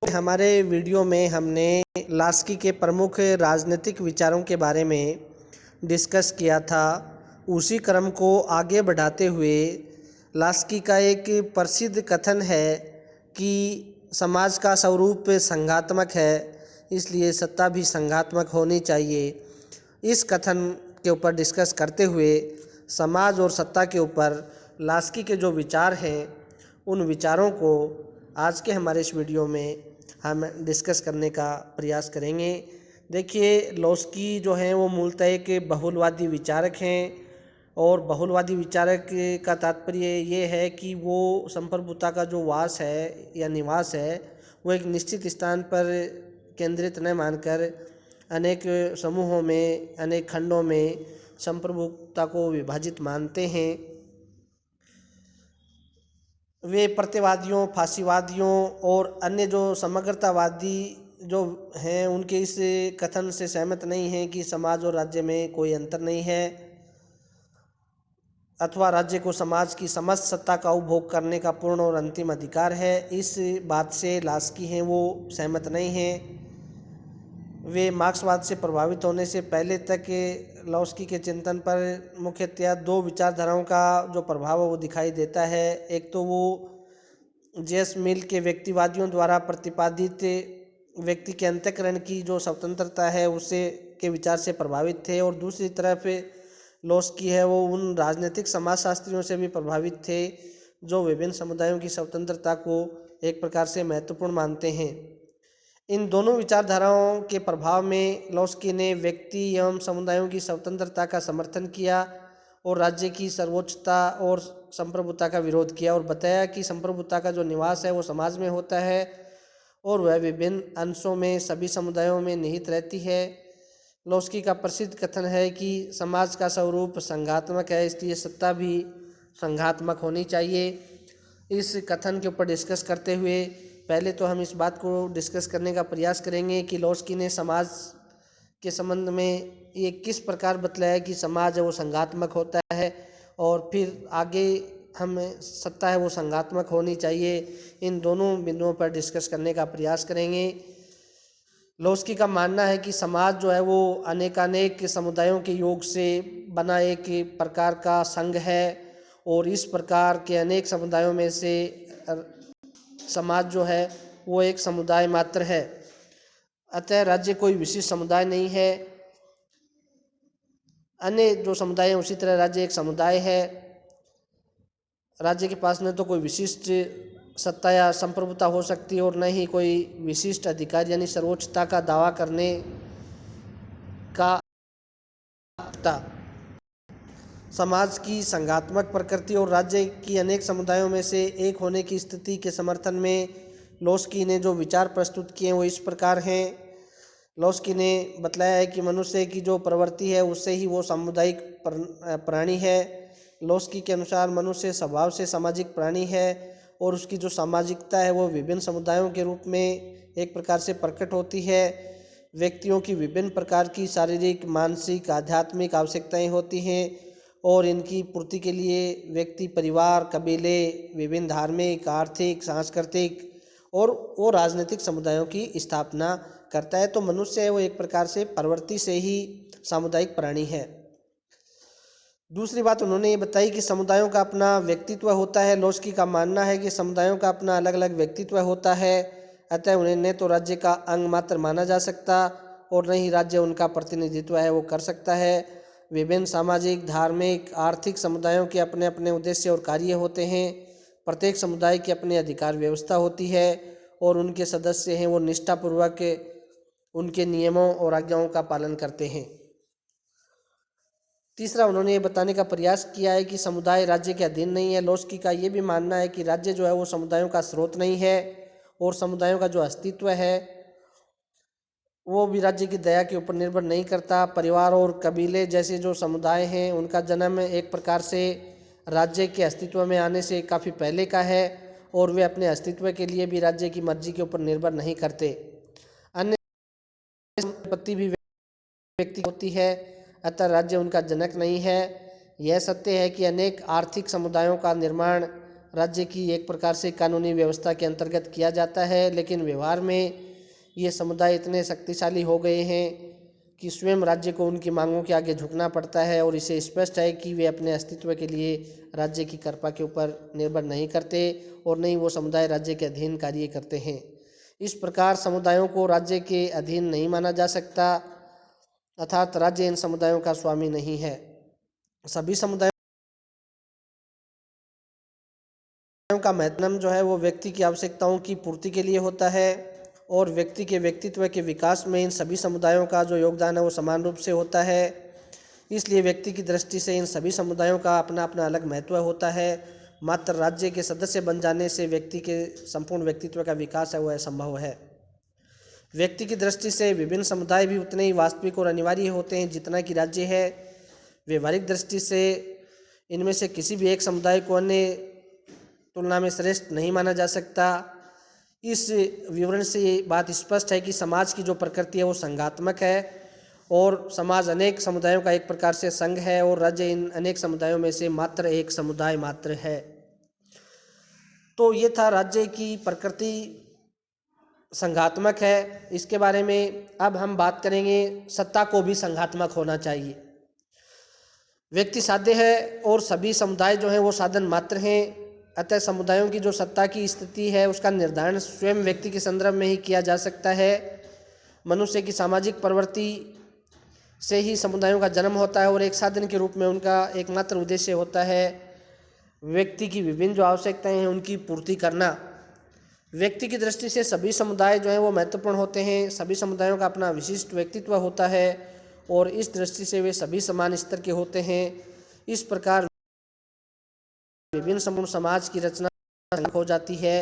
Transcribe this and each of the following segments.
हमारे वीडियो में हमने लास्की के प्रमुख राजनीतिक विचारों के बारे में डिस्कस किया था। उसी क्रम को आगे बढ़ाते हुए लास्की का एक प्रसिद्ध कथन है कि समाज का स्वरूप संघात्मक है, इसलिए सत्ता भी संघात्मक होनी चाहिए। इस कथन के ऊपर डिस्कस करते हुए समाज और सत्ता के ऊपर लास्की के जो विचार हैं, उन विचारों को आज के हमारे इस वीडियो में हम डिस्कस करने का प्रयास करेंगे। देखिए, लास्की जो हैं वो मूलतः एक बहुलवादी विचारक हैं और बहुलवादी विचारक का तात्पर्य ये है कि वो संप्रभुता का जो वास है या निवास है वो एक निश्चित स्थान पर केंद्रित न मानकर अनेक समूहों में, अनेक खंडों में संप्रभुता को विभाजित मानते हैं। वे प्रत्यवादियों, फासीवादियों और अन्य जो समग्रतावादी जो हैं उनके इस कथन से सहमत नहीं हैं कि समाज और राज्य में कोई अंतर नहीं है अथवा राज्य को समाज की समस्त सत्ता का उपभोग करने का पूर्ण और अंतिम अधिकार है। इस बात से लास्की हैं वो सहमत नहीं हैं। वे मार्क्सवाद से प्रभावित होने से पहले तक लास्की के चिंतन पर मुख्यतया दो विचारधाराओं का जो प्रभाव है वो दिखाई देता है। एक तो वो जेस मिल के व्यक्तिवादियों द्वारा प्रतिपादित व्यक्ति के अंतःकरण की जो स्वतंत्रता है उससे के विचार से प्रभावित थे, और दूसरी तरफ लास्की है वो उन राजनीतिक समाजशास्त्रियों से भी प्रभावित थे जो विभिन्न समुदायों की स्वतंत्रता को एक प्रकार से महत्वपूर्ण मानते हैं। इन दोनों विचारधाराओं के प्रभाव में लास्की ने व्यक्ति एवं समुदायों की स्वतंत्रता का समर्थन किया और राज्य की सर्वोच्चता और संप्रभुता का विरोध किया, और बताया कि संप्रभुता का जो निवास है वो समाज में होता है और वह विभिन्न अंशों में सभी समुदायों में निहित रहती है। लास्की का प्रसिद्ध कथन है कि समाज का स्वरूप संघात्मक है, इसलिए सत्ता भी संघात्मक होनी चाहिए। इस कथन के ऊपर डिस्कस करते हुए पहले तो हम इस बात को डिस्कस करने का प्रयास करेंगे कि लास्की ने समाज के संबंध में ये किस प्रकार बतलाया कि समाज है वो संघात्मक होता है, और फिर आगे हम सत्ता है वो संघात्मक होनी चाहिए। इन दोनों बिंदुओं पर डिस्कस करने का प्रयास करेंगे। लास्की का मानना है कि समाज जो है वो अनेकानेक समुदायों के योग से बना एक प्रकार का संघ है, और इस प्रकार के अनेक समुदायों में से समाज जो है वो एक समुदाय मात्र है। अतः राज्य कोई विशिष्ट समुदाय नहीं है, अन्य जो समुदाय हैं उसी तरह राज्य एक समुदाय है। राज्य के पास न तो कोई विशिष्ट सत्ता या संप्रभुता हो सकती है और न ही कोई विशिष्ट अधिकार यानी सर्वोच्चता का दावा करने का। समाज की संघात्मक प्रकृति और राज्य की अनेक समुदायों में से एक होने की स्थिति के समर्थन में लास्की ने जो विचार प्रस्तुत किए वो इस प्रकार हैं। लास्की ने बतलाया है कि मनुष्य की जो प्रवृत्ति है उससे ही वो सामुदायिक प्राणी है। लास्की के अनुसार मनुष्य स्वभाव से सामाजिक प्राणी है और उसकी जो सामाजिकता है वो विभिन्न समुदायों के रूप में एक प्रकार से प्रकट होती है। व्यक्तियों की विभिन्न प्रकार की शारीरिक, मानसिक, आध्यात्मिक आवश्यकताएं होती हैं और इनकी पूर्ति के लिए व्यक्ति परिवार, कबीले, विभिन्न धार्मिक, आर्थिक, सांस्कृतिक और राजनीतिक समुदायों की स्थापना करता है। तो मनुष्य है वो एक प्रकार से प्रवृत्ति से ही सामुदायिक प्राणी है। दूसरी बात उन्होंने ये बताई कि समुदायों का अपना व्यक्तित्व होता है। लास्की का मानना है कि समुदायों का अपना अलग अलग व्यक्तित्व होता है, अतः उन्हें न तो राज्य का अंग मात्र माना जा सकता और न ही राज्य उनका प्रतिनिधित्व है वो कर सकता है। विभिन्न सामाजिक, धार्मिक, आर्थिक समुदायों के अपने अपने उद्देश्य और कार्य होते हैं। प्रत्येक समुदाय की अपनी अधिकार व्यवस्था होती है और उनके सदस्य हैं वो निष्ठापूर्वक उनके नियमों और आज्ञाओं का पालन करते हैं। तीसरा, उन्होंने ये बताने का प्रयास किया है कि समुदाय राज्य के अधीन नहीं है। लास्की का ये भी मानना है कि राज्य जो है वो समुदायों का स्रोत नहीं है और समुदायों का जो अस्तित्व है वो भी राज्य की दया के ऊपर निर्भर नहीं करता। परिवार और कबीले जैसे जो समुदाय हैं उनका जन्म एक प्रकार से राज्य के अस्तित्व में आने से काफ़ी पहले का है और वे अपने अस्तित्व के लिए भी राज्य की मर्जी के ऊपर निर्भर नहीं करते। अन्य संपत्ति भी व्यक्ति होती है, अतः राज्य उनका जनक नहीं है। यह सत्य है कि अनेक आर्थिक समुदायों का निर्माण राज्य की एक प्रकार से कानूनी व्यवस्था के अंतर्गत किया जाता है, लेकिन व्यवहार में ये समुदाय इतने शक्तिशाली हो गए हैं कि स्वयं राज्य को उनकी मांगों के आगे झुकना पड़ता है और इसे स्पष्ट है कि वे अपने अस्तित्व के लिए राज्य की कृपा के ऊपर निर्भर नहीं करते और नहीं वो समुदाय राज्य के अधीन कार्य करते हैं। इस प्रकार समुदायों को राज्य के अधीन नहीं माना जा सकता, अर्थात राज्य इन समुदायों का स्वामी नहीं है। सभी समुदायों का महत्व जो है वो व्यक्ति की आवश्यकताओं की पूर्ति के लिए होता है और व्यक्ति के व्यक्तित्व के विकास में इन सभी समुदायों का जो योगदान है वो समान रूप से होता है। इसलिए व्यक्ति की दृष्टि से इन सभी समुदायों का अपना अपना अलग महत्व होता है। मात्र राज्य के सदस्य बन जाने से व्यक्ति के संपूर्ण व्यक्तित्व का विकास है वो असंभव है। व्यक्ति की दृष्टि से विभिन्न समुदाय भी उतने ही वास्तविक और अनिवार्य होते हैं जितना कि राज्य है। व्यवहारिक दृष्टि से इनमें से किसी भी एक समुदाय को अन्य तुलना में श्रेष्ठ नहीं माना जा सकता। इस विवरण से ये बात स्पष्ट है कि समाज की जो प्रकृति है वो संघात्मक है और समाज अनेक समुदायों का एक प्रकार से संघ है और राज्य इन अनेक समुदायों में से मात्र एक समुदाय मात्र है। तो ये था राज्य की प्रकृति संघात्मक है। इसके बारे में अब हम बात करेंगे, सत्ता को भी संघात्मक होना चाहिए। व्यक्ति साध्य है और सभी समुदाय जो हैं वो साधन मात्र हैं। अतः समुदायों की जो सत्ता की स्थिति है उसका निर्धारण स्वयं व्यक्ति के संदर्भ में ही किया जा सकता है। मनुष्य की सामाजिक प्रवृत्ति से ही समुदायों का जन्म होता है और एक साधन के रूप में उनका एकमात्र उद्देश्य होता है व्यक्ति की विभिन्न जो आवश्यकताएं हैं उनकी पूर्ति करना। व्यक्ति की दृष्टि से सभी समुदाय जो हैं वो महत्वपूर्ण होते हैं। सभी समुदायों का अपना विशिष्ट व्यक्तित्व होता है और इस दृष्टि से वे सभी समान स्तर के होते हैं। इस प्रकार विभिन्न संपूर्ण समाज की रचना हो जाती है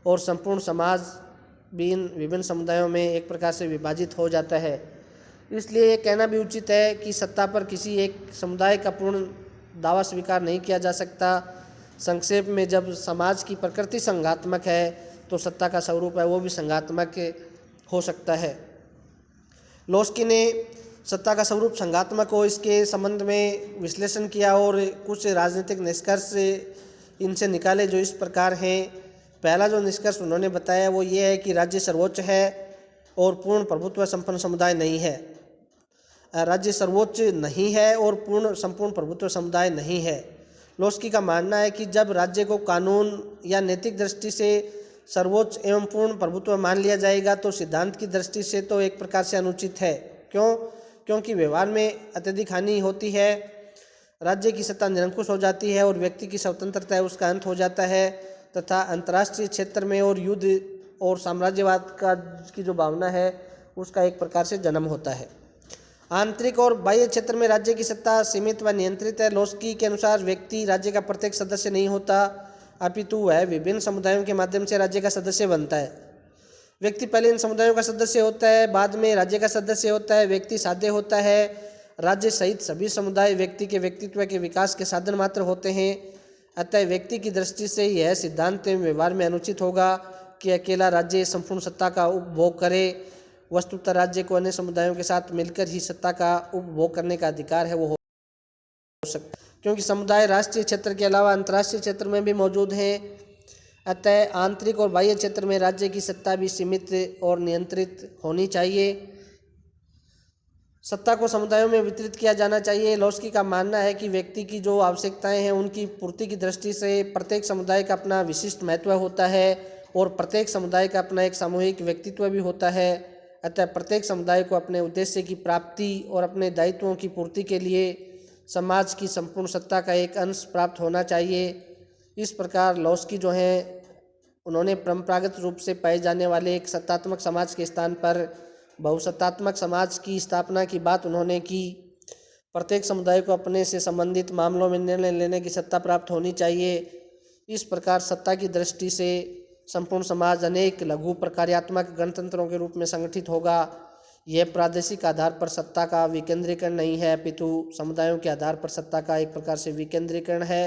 और संपूर्ण समाज भी इन विभिन्न समुदायों में एक प्रकार से विभाजित हो जाता है। इसलिए ये कहना भी उचित है कि सत्ता पर किसी एक समुदाय का पूर्ण दावा स्वीकार नहीं किया जा सकता। संक्षेप में, जब समाज की प्रकृति संघात्मक है तो सत्ता का स्वरूप है वो भी संघात्मक हो सकता है। लोस्की ने सत्ता का स्वरूप संघात्मक हो इसके संबंध में विश्लेषण किया और कुछ राजनीतिक निष्कर्ष इनसे निकाले जो इस प्रकार हैं। पहला जो निष्कर्ष उन्होंने बताया वो ये है कि राज्य सर्वोच्च है और पूर्ण प्रभुत्व संपन्न समुदाय नहीं है। राज्य सर्वोच्च नहीं है और संपूर्ण प्रभुत्व समुदाय नहीं है। लोस्की का मानना है कि जब राज्य को कानून या नैतिक दृष्टि से सर्वोच्च एवं पूर्ण प्रभुत्व मान लिया जाएगा तो सिद्धांत की दृष्टि से तो एक प्रकार से अनुचित है। क्योंकि व्यवहार में अत्यधिक हानि होती है। राज्य की सत्ता निरंकुश हो जाती है और व्यक्ति की स्वतंत्रता है उसका अंत हो जाता है तथा अंतर्राष्ट्रीय क्षेत्र में और युद्ध और साम्राज्यवाद की जो भावना है उसका एक प्रकार से जन्म होता है। आंतरिक और बाह्य क्षेत्र में राज्य की सत्ता सीमित व नियंत्रित है। लोस्की के अनुसार व्यक्ति राज्य का प्रत्येक सदस्य नहीं होता, अपितु वह विभिन्न समुदायों के माध्यम से राज्य का सदस्य बनता है। व्यक्ति पहले इन समुदायों का सदस्य होता है, बाद में राज्य का सदस्य होता है। व्यक्ति साध्य होता है। राज्य सहित सभी समुदाय व्यक्ति के व्यक्तित्व के विकास के साधन मात्र होते हैं। अतः व्यक्ति की दृष्टि से यह सिद्धांत एवं व्यवहार में अनुचित होगा कि अकेला राज्य संपूर्ण सत्ता का उपभोग करे। वस्तुतः राज्य को अन्य समुदायों के साथ मिलकर ही सत्ता का उपभोग करने का अधिकार है वो हो सकता है, क्योंकि समुदाय राष्ट्रीय क्षेत्र के अलावा अंतर्राष्ट्रीय क्षेत्र में भी मौजूद हैं। अतः आंतरिक और बाह्य क्षेत्र में राज्य की सत्ता भी सीमित और नियंत्रित होनी चाहिए। सत्ता को समुदायों में वितरित किया जाना चाहिए। लोस्की का मानना है कि व्यक्ति की जो आवश्यकताएं हैं उनकी पूर्ति की दृष्टि से प्रत्येक समुदाय का अपना विशिष्ट महत्व होता है और प्रत्येक समुदाय का अपना एक सामूहिक व्यक्तित्व भी होता है। अतः प्रत्येक समुदाय को अपने उद्देश्य की प्राप्ति और अपने दायित्वों की पूर्ति के लिए समाज की संपूर्ण सत्ता का एक अंश प्राप्त होना चाहिए। इस प्रकार लोस्की जो हैं उन्होंने परंपरागत रूप से पाए जाने वाले एक सत्तात्मक समाज के स्थान पर बहुसत्तात्मक समाज की स्थापना की बात उन्होंने की। प्रत्येक समुदाय को अपने से संबंधित मामलों में निर्णय लेने की सत्ता प्राप्त होनी चाहिए। इस प्रकार सत्ता की दृष्टि से संपूर्ण समाज अनेक लघु प्रकार्यात्मक गणतंत्रों के रूप में संगठित होगा। यह प्रादेशिक आधार पर सत्ता का विकेंद्रीकरण नहीं है, अपितु समुदायों के आधार पर सत्ता का एक प्रकार से विकेंद्रीकरण है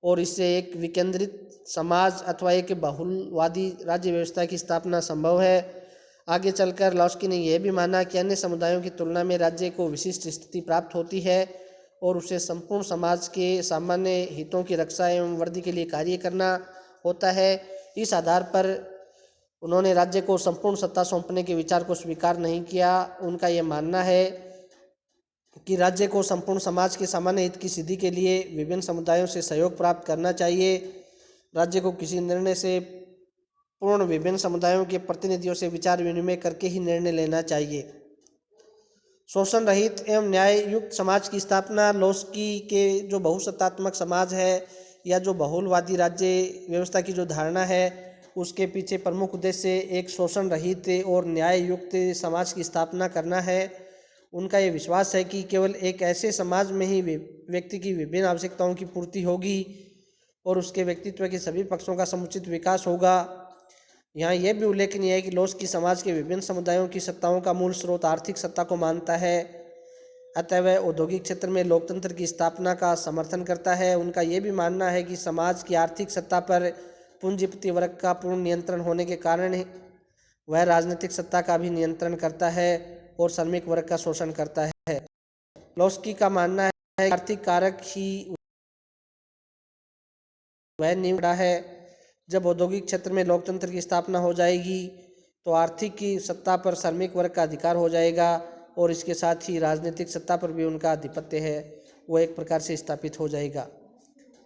और इससे एक विकेंद्रित समाज अथवा एक बहुलवादी राज्य व्यवस्था की स्थापना संभव है। आगे चलकर लोस्की ने यह भी माना कि अन्य समुदायों की तुलना में राज्य को विशिष्ट स्थिति प्राप्त होती है और उसे संपूर्ण समाज के सामान्य हितों की रक्षा एवं वृद्धि के लिए कार्य करना होता है। इस आधार पर उन्होंने राज्य को संपूर्ण सत्ता सौंपने के विचार को स्वीकार नहीं किया। उनका ये मानना है कि राज्य को संपूर्ण समाज के सामान्य हित की सिद्धि के लिए विभिन्न समुदायों से सहयोग प्राप्त करना चाहिए। राज्य को किसी निर्णय से पूर्ण विभिन्न समुदायों के प्रतिनिधियों से विचार विनिमय करके ही निर्णय लेना चाहिए। शोषण रहित एवं न्याय युक्त समाज की स्थापना लोस्की के जो बहुसत्तात्मक समाज है या जो बहुलवादी राज्य व्यवस्था की जो धारणा है उसके पीछे प्रमुख उद्देश्य एक शोषण रहित और न्याय युक्त समाज की स्थापना करना है। उनका ये विश्वास है कि केवल एक ऐसे समाज में ही व्यक्ति की विभिन्न आवश्यकताओं की पूर्ति होगी और उसके व्यक्तित्व के सभी पक्षों का समुचित विकास होगा। यहाँ यह भी उल्लेखनीय है कि लोस्की समाज के विभिन्न समुदायों की सत्ताओं का मूल स्रोत आर्थिक सत्ता को मानता है, अतः वह औद्योगिक क्षेत्र में लोकतंत्र की स्थापना का समर्थन करता है। उनका यह भी मानना है कि समाज की आर्थिक सत्ता पर पूंजीपति वर्ग का पूर्ण नियंत्रण होने के कारण वह राजनीतिक सत्ता का भी नियंत्रण करता है और श्रमिक वर्ग का शोषण करता है। लोस्की का मानना है कि आर्थिक कारक ही वह निवड़ा है। जब औद्योगिक क्षेत्र में लोकतंत्र की स्थापना हो जाएगी तो आर्थिक की सत्ता पर श्रमिक वर्ग का अधिकार हो जाएगा और इसके साथ ही राजनीतिक सत्ता पर भी उनका आधिपत्य है वो एक प्रकार से स्थापित हो जाएगा।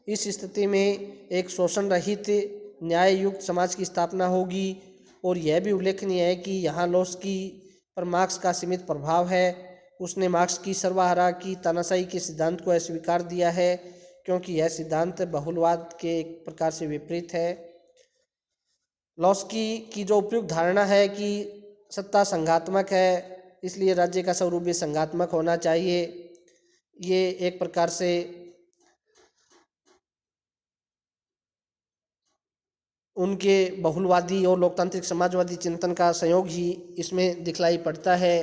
इस स्थिति में एक शोषण रहित न्याय युक्त समाज की स्थापना होगी। और यह भी उल्लेखनीय है कि यहाँ लोस्की पर मार्क्स का सीमित प्रभाव है। उसने मार्क्स की सर्वहारा की तानाशाही के सिद्धांत को अस्वीकार दिया है क्योंकि यह सिद्धांत बहुलवाद के एक प्रकार से विपरीत है। लोस्की की जो उपयुक्त धारणा है कि सत्ता संघात्मक है इसलिए राज्य का स्वरूप भी संघात्मक होना चाहिए, ये एक प्रकार से उनके बहुलवादी और लोकतांत्रिक समाजवादी चिंतन का संयोग ही इसमें दिखलाई पड़ता है।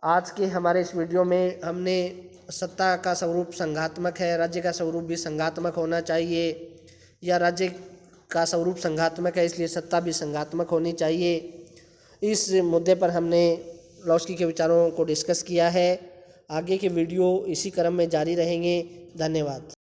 आज के हमारे इस वीडियो में हमने सत्ता का स्वरूप संघात्मक है, राज्य का स्वरूप भी संघात्मक होना चाहिए, या राज्य का स्वरूप संघात्मक है इसलिए सत्ता भी संघात्मक होनी चाहिए, इस मुद्दे पर हमने लोस्की के विचारों को डिस्कस किया है। आगे के वीडियो इसी क्रम में जारी रहेंगे। धन्यवाद।